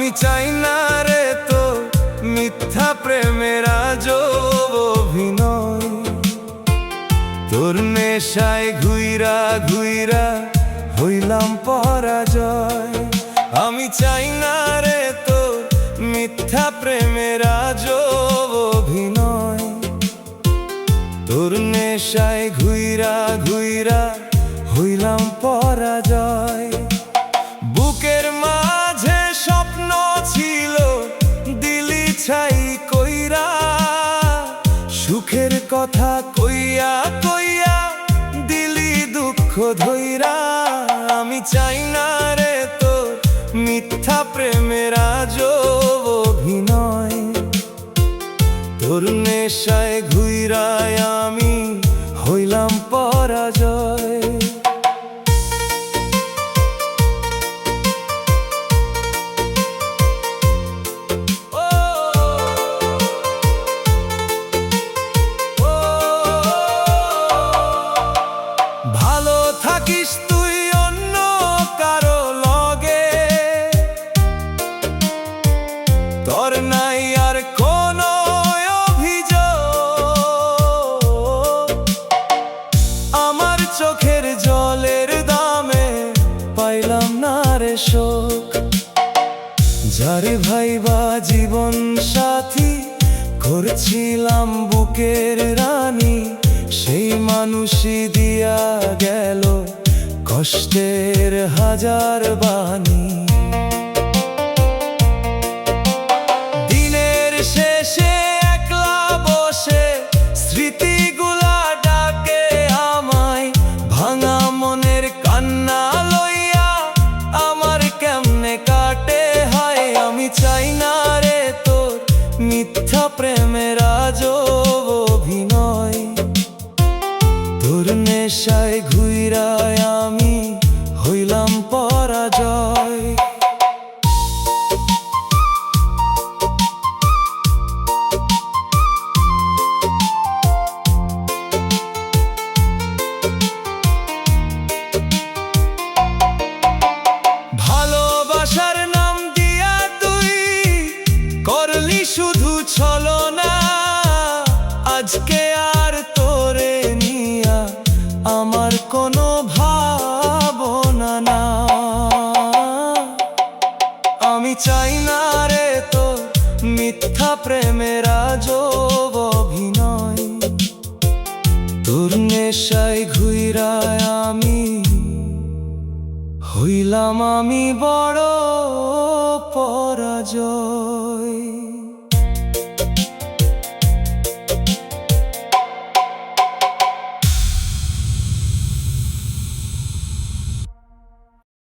আমি চাই না রে তো মিথ্যা প্রেমের আজব অভিনয়। তোর নেশায় ঘুইরা ঘুইরা হইলাম পরাজয়। আমি চাই না রে তো মিথ্যা প্রেমের আজব অভিনয়। তোর নেশায় ঘুইরা ঘুইরা হইলাম পরাজয়। বুকের মাঝে স্বপ্ন ছিল দিলি ছাই কইরা, সুখের কথা কইয়া কইয়া দিলি দুঃখ ধইরা। আমি চাই না রে তোর মিথ্যা প্রেমের আজব অভিনয়। তোর নেশায় ঘুইরায় আমি হইলাম পরাজয়। ভালো থাকিস তুই অন্য কারো লগে, তোর নাই আর কোনো অভিযোগ। আমার চোখের জলের দামে পাইলাম না রে শোক। যারে ভাইবা জীবন সাথী করছিলাম বুকের রানী, সেই মানুষই দিয়া গেল কষ্টের হাজার বাণী। দিনের শেষে একলা বসে স্মৃতিগুলা ডাকে আমায়, ভাঙা মনের কান্না লইয়া আমার কেমনে কাটে হায়। আমি চাই না রে তোর মিথ্যা প্রেমের আজব অভিনয়। তোর নেশায় ঘুইরায় আমি হইলাম পরাজয়। ভালোবাসার নাম দিয়া তুই করলি শুধু ছলনা, আজকে আর তোরে নিয়া আমার কোনো ভাবনা না। আমি চাই না রে তো মিথ্যা প্রেমের আজব অভিনয়। তোর নেশায় ঘুইরায় আমি হইলাম আমি বড় পরাজয়।